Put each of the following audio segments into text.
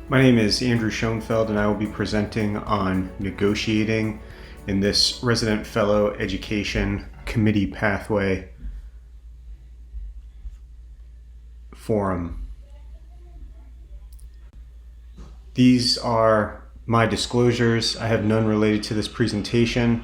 My name is Andrew Schoenfeld, and I will be presenting on negotiating in this Resident Fellow Education Committee Pathway Forum. These are my disclosures. I have none related to this presentation.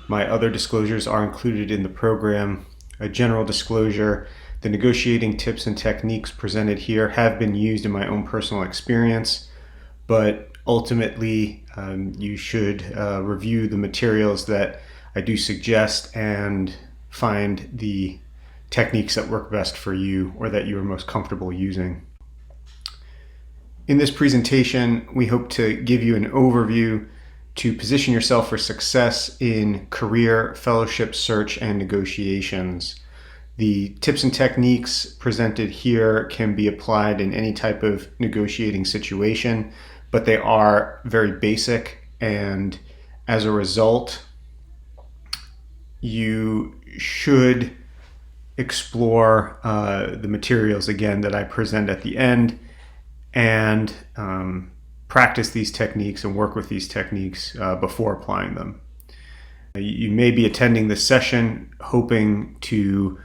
My other disclosures are included in the program. A general disclosure: the negotiating tips and techniques presented here have been used in my own personal experience, but ultimately you should review the materials that I do suggest and find the techniques that work best for you or that you are most comfortable using. In this presentation, we hope to give you an overview to position yourself for success in career, fellowship search, and negotiations. The tips and techniques presented here can be applied in any type of negotiating situation, but they are very basic, and as a result, you should explore the materials again that I present at the end and practice these techniques and work with these techniques before applying them. You may be attending this session hoping to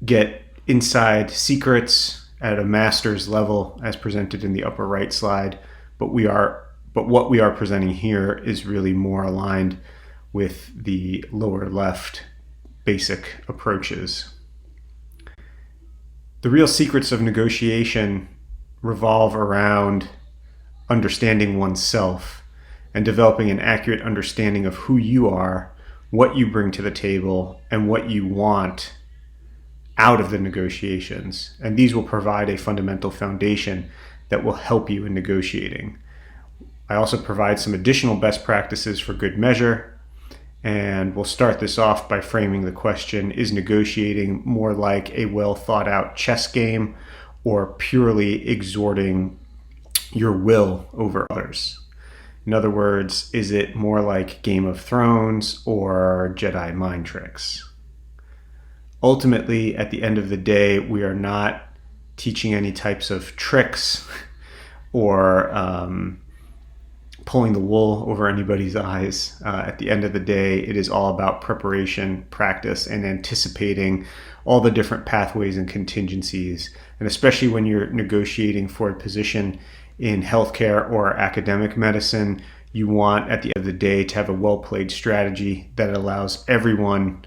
get inside secrets at a master's level as presented in the upper right slide, but what we are presenting here is really more aligned with the lower left basic approaches. The real secrets of negotiation revolve around understanding oneself and developing an accurate understanding of who you are, what you bring to the table, and what you want out of the negotiations. And these will provide a fundamental foundation that will help you in negotiating. I also provide some additional best practices for good measure, and we'll start this off by framing the question: is negotiating more like a well thought out chess game or purely exerting your will over others? In other words, is it more like Game of Thrones or Jedi mind tricks? Ultimately, at the end of the day, we are not teaching any types of tricks or pulling the wool over anybody's eyes. At the end of the day, it is all about preparation, practice, and anticipating all the different pathways and contingencies. And especially when you're negotiating for a position in healthcare or academic medicine, you want, at the end of the day, to have a well-played strategy that allows everyone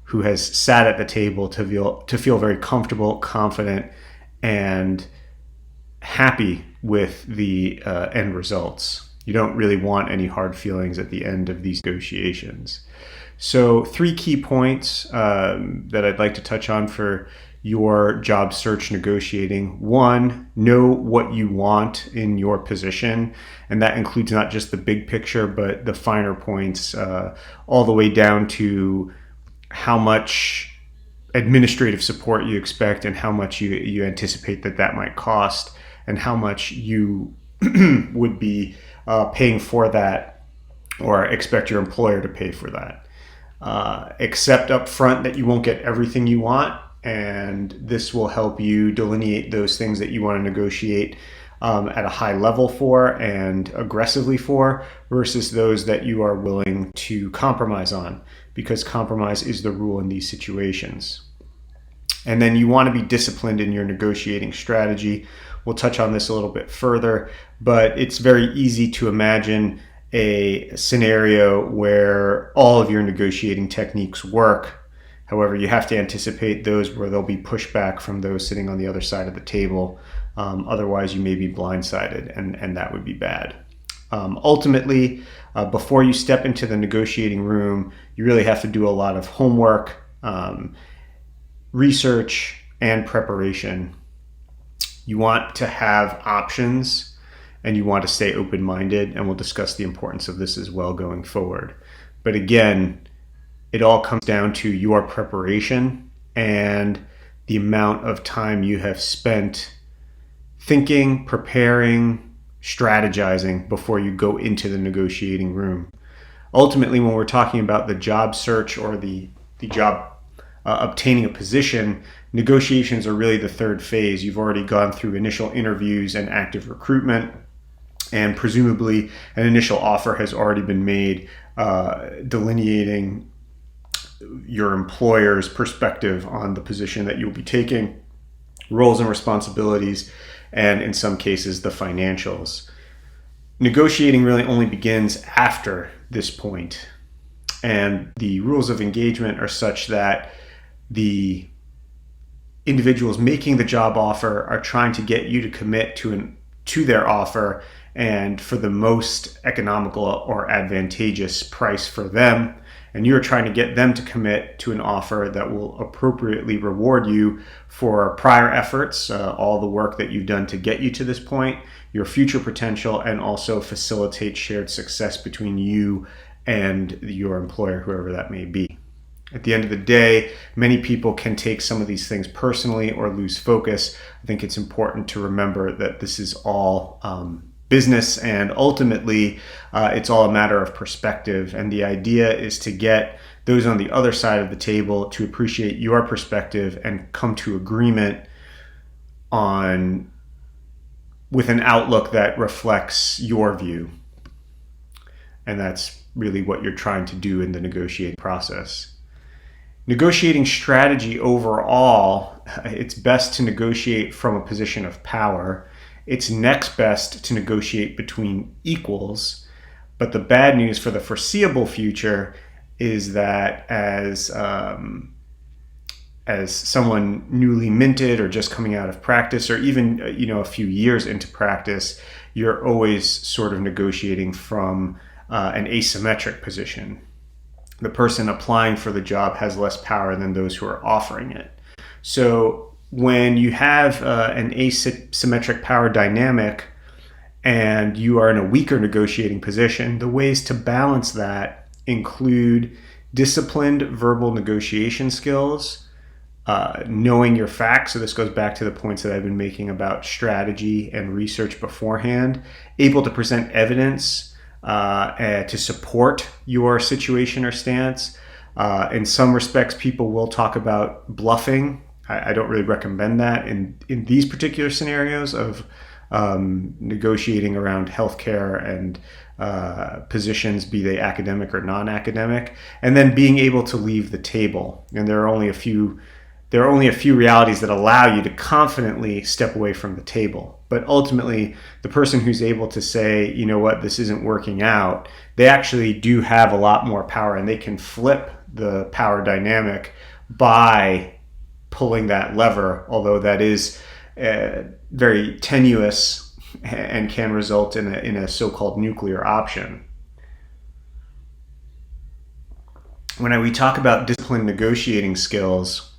who has sat at the table to feel very comfortable, confident, and happy with the end results. You don't really want any hard feelings at the end of these negotiations. So 3 key points that I'd like to touch on for your job search negotiating. 1, know what you want in your position, and that includes not just the big picture, but the finer points, all the way down to how much administrative support you expect and how much you anticipate that might cost, and how much you would be paying for that or expect your employer to pay for that. Accept up front that you won't get everything you want, and this will help you delineate those things that you want to negotiate at a high level for and aggressively for, versus those that you are willing to compromise on, because compromise is the rule in these situations. And then you want to be disciplined in your negotiating strategy. We'll touch on this a little bit further, but it's very easy to imagine a scenario where all of your negotiating techniques work. However, you have to anticipate those where there'll be pushback from those sitting on the other side of the table. Otherwise, you may be blindsided, and that would be bad. Ultimately, before you step into the negotiating room, you really have to do a lot of homework, research, and preparation. You want to have options, and you want to stay open-minded, and we'll discuss the importance of this as well going forward. But again, it all comes down to your preparation and the amount of time you have spent thinking, preparing, strategizing before you go into the negotiating room. Ultimately, when we're talking about the job search or the job obtaining a position, Negotiations are really the third phase. You've already gone through initial interviews and active recruitment, and presumably an initial offer has already been made, delineating your employer's perspective on the position that you'll be taking, roles and responsibilities, and in some cases, the financials. Negotiating really only begins after this point, and the rules of engagement are such that the individuals making the job offer are trying to get you to commit to their offer and for the most economical or advantageous price for them. And you're trying to get them to commit to an offer that will appropriately reward you for prior efforts, all the work that you've done to get you to this point, your future potential, and also facilitate shared success between you and your employer, whoever that may be. At the end of the day, many people can take some of these things personally or lose focus. I think it's important to remember that this is all business, and ultimately it's all a matter of perspective. And the idea is to get those on the other side of the table to appreciate your perspective and come to agreement with an outlook that reflects your view. And that's really what you're trying to do in the negotiating process. Negotiating strategy overall, it's best to negotiate from a position of power. It's next best to negotiate between equals. But the bad news for the foreseeable future is that as someone newly minted or just coming out of practice, or even a few years into practice, you're always sort of negotiating from an asymmetric position. The person applying for the job has less power than those who are offering it. So when you have an asymmetric power dynamic and you are in a weaker negotiating position, the ways to balance that include disciplined verbal negotiation skills, knowing your facts. So this goes back to the points that I've been making about strategy and research beforehand, able to present evidence to support your situation or stance. In some respects, people will talk about bluffing. I don't really recommend that in these particular scenarios of negotiating around healthcare and positions, be they academic or non-academic, and then being able to leave the table. And there are only a few realities that allow you to confidently step away from the table. But ultimately, the person who's able to say, you know what, this isn't working out, they actually do have a lot more power, and they can flip the power dynamic by pulling that lever, although that is very tenuous and can result in a so-called nuclear option. When we talk about disciplined negotiating skills,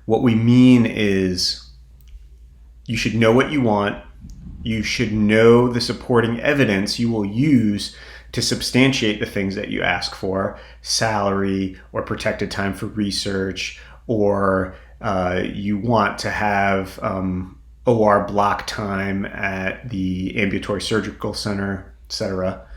what we mean is you should know what you want. You should know the supporting evidence you will use to substantiate the things that you ask for, salary or protected time for research, or you want to have OR block time at the ambulatory surgical center, etc.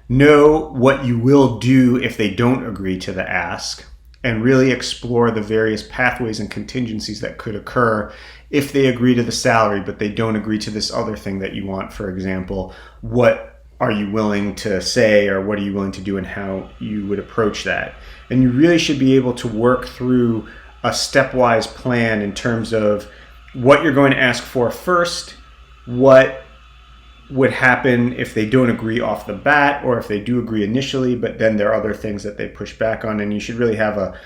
Know what you will do if they don't agree to the ask, and really explore the various pathways and contingencies that could occur if they agree to the salary, but they don't agree to this other thing that you want. For example, what are you willing to say, or what are you willing to do, and how you would approach that? And you really should be able to work through a stepwise plan in terms of what you're going to ask for first, what would happen if they don't agree off the bat, or if they do agree initially, but then there are other things that they push back on. And you should really have a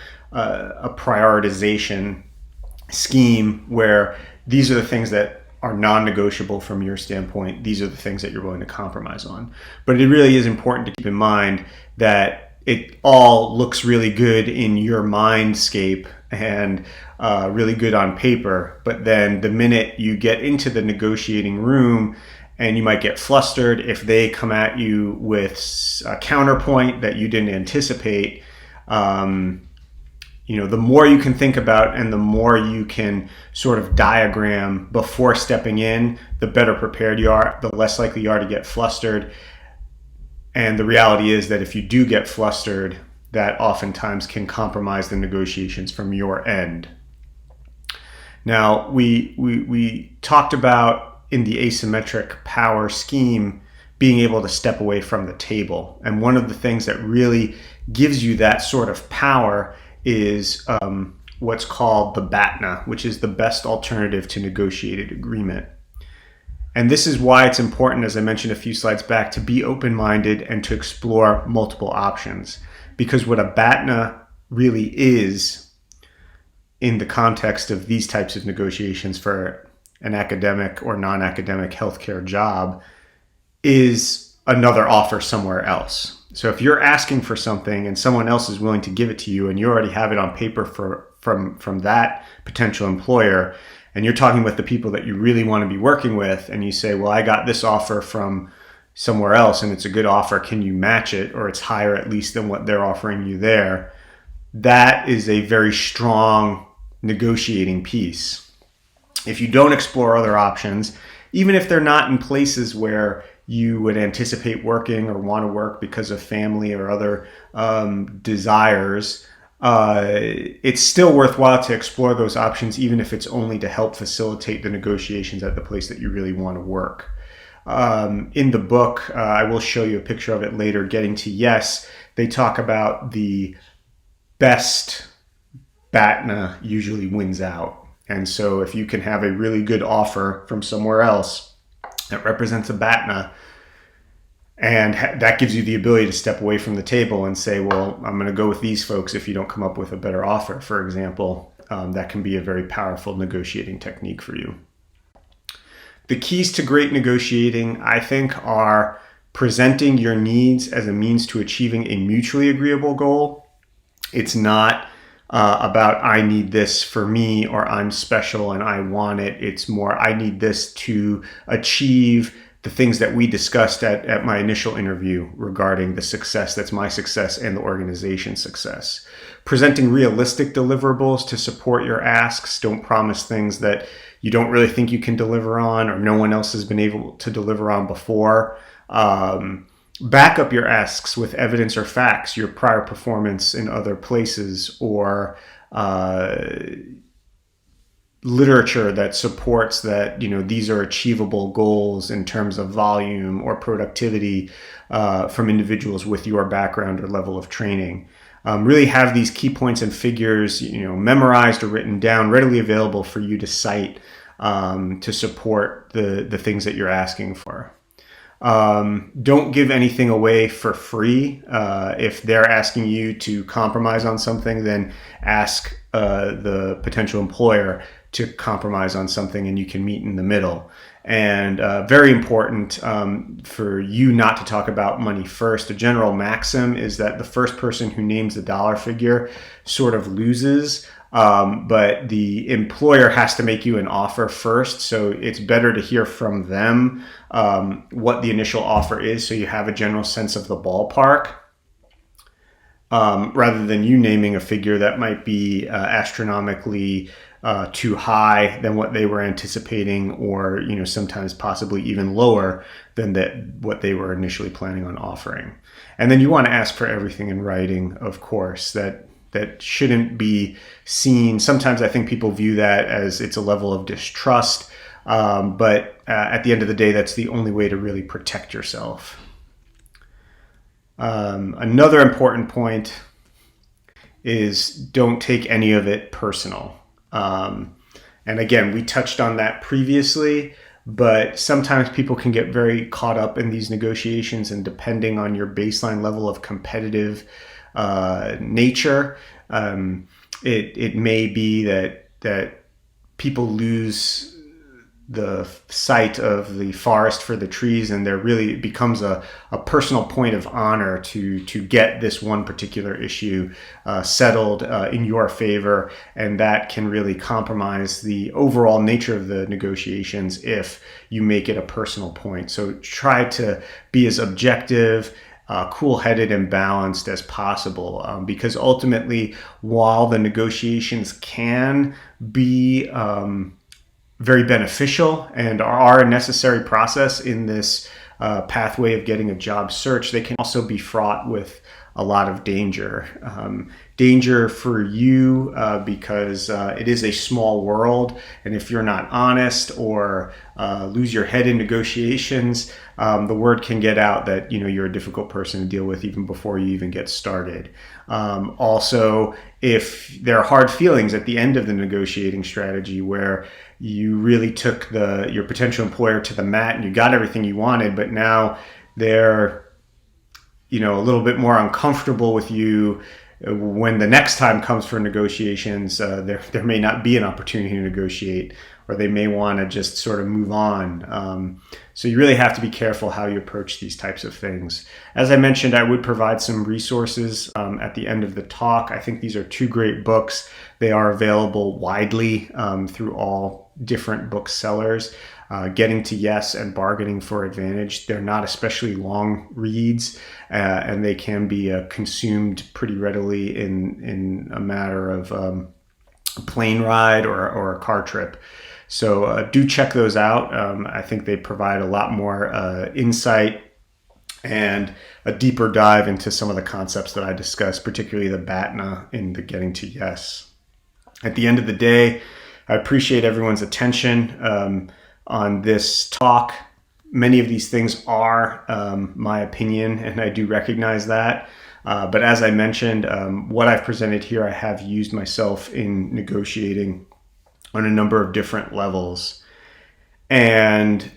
prioritization scheme where these are the things that are non-negotiable from your standpoint. These are the things that you're willing to compromise on. But it really is important to keep in mind that it all looks really good in your mindscape and really good on paper. But then the minute you get into the negotiating room, and you might get flustered if they come at you with a counterpoint that you didn't anticipate. The more you can think about and the more you can sort of diagram before stepping in, the better prepared you are, the less likely you are to get flustered. And the reality is that if you do get flustered, that oftentimes can compromise the negotiations from your end. Now, we talked about in the asymmetric power scheme being able to step away from the table. And one of the things that really gives you that sort of power is what's called the BATNA, which is the best alternative to negotiated agreement. And this is why it's important, as I mentioned a few slides back, to be open-minded and to explore multiple options. Because what a BATNA really is in the context of these types of negotiations for an academic or non-academic healthcare job is another offer somewhere else. So if you're asking for something and someone else is willing to give it to you and you already have it on paper from that potential employer, and you're talking with the people that you really want to be working with, and you say, well, I got this offer from somewhere else and it's a good offer, can you match it? Or it's higher at least than what they're offering you there. That is a very strong negotiating piece. If you don't explore other options, even if they're not in places where you would anticipate working or want to work because of family or other desires, it's still worthwhile to explore those options, even if it's only to help facilitate the negotiations at the place that you really want to work. In the book, I will show you a picture of it later, Getting to Yes, they talk about the best BATNA usually wins out. And so if you can have a really good offer from somewhere else that represents a BATNA, and that gives you the ability to step away from the table and say, well, I'm going to go with these folks if you don't come up with a better offer, for example, that can be a very powerful negotiating technique for you. The keys to great negotiating, I think, are presenting your needs as a means to achieving a mutually agreeable goal. It's not about I need this for me or I'm special and I want it. It's more I need this to achieve the things that we discussed at my initial interview regarding the success that's my success and the organization's success. Presenting realistic deliverables to support your asks. Don't promise things that you don't really think you can deliver on or no one else has been able to deliver on before. Back up your asks with evidence or facts, your prior performance in other places, or literature that supports that, these are achievable goals in terms of volume or productivity from individuals with your background or level of training. Really have these key points and figures, memorized or written down, readily available for you to cite to support the things that you're asking for. Don't give anything away for free. If they're asking you to compromise on something, then ask the potential employer to compromise on something and you can meet in the middle. And very important for you not to talk about money first. A general maxim is that the first person who names the dollar figure sort of loses. But the employer has to make you an offer first. So it's better to hear from them what the initial offer is so you have a general sense of the ballpark rather than you naming a figure that might be astronomically too high than what they were anticipating, or sometimes possibly even lower than what they were initially planning on offering. And then you want to ask for everything in writing, of course. That shouldn't be seen. Sometimes I think people view that as it's a level of distrust, but at the end of the day, that's the only way to really protect yourself. Another important point is don't take any of it personal. And again, we touched on that previously, but sometimes people can get very caught up in these negotiations, and depending on your baseline level of competitive nature, it may be that people lose the sight of the forest for the trees, and there really becomes a personal point of honor to get this one particular issue settled in your favor, and that can really compromise the overall nature of the negotiations if you make it a personal point. So try to be as objective, cool-headed and balanced as possible, because ultimately, while the negotiations can be very beneficial and are a necessary process in this pathway of getting a job search, they can also be fraught with a lot of danger. Danger for you because it is a small world, and if you're not honest or lose your head in negotiations, the word can get out that you're a difficult person to deal with even before you even get started. Also, if there are hard feelings at the end of the negotiating strategy where you really took your potential employer to the mat and you got everything you wanted, but now they're a little bit more uncomfortable with you when the next time comes for negotiations, there may not be an opportunity to negotiate, or they may want to just sort of move on. So you really have to be careful how you approach these types of things. As I mentioned, I would provide some resources at the end of the talk. I think these are two great books. They are available widely through all different booksellers. Getting to Yes and Bargaining for Advantage. They're not especially long reads, and they can be consumed pretty readily in a matter of a plane ride or a car trip. So do check those out. I think they provide a lot more insight and a deeper dive into some of the concepts that I discussed, particularly the BATNA in the Getting to Yes. At the end of the day, I appreciate everyone's attention on this talk. Many of these things are my opinion, and I do recognize that. But as I mentioned, what I've presented here, I have used myself in negotiating on a number of different levels. And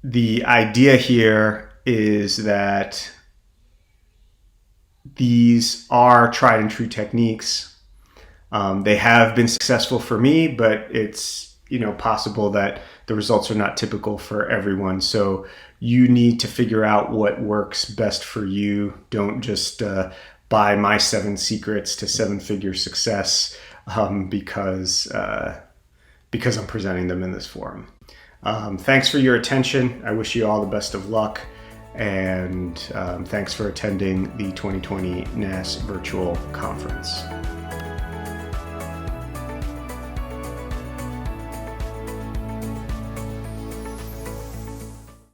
the idea here is that these are tried and true techniques. They have been successful for me, but it's possible that the results are not typical for everyone. So you need to figure out what works best for you. Don't just buy my 7 secrets to 7-figure success because I'm presenting them in this forum. Thanks for your attention. I wish you all the best of luck, and thanks for attending the 2020 NASS virtual conference.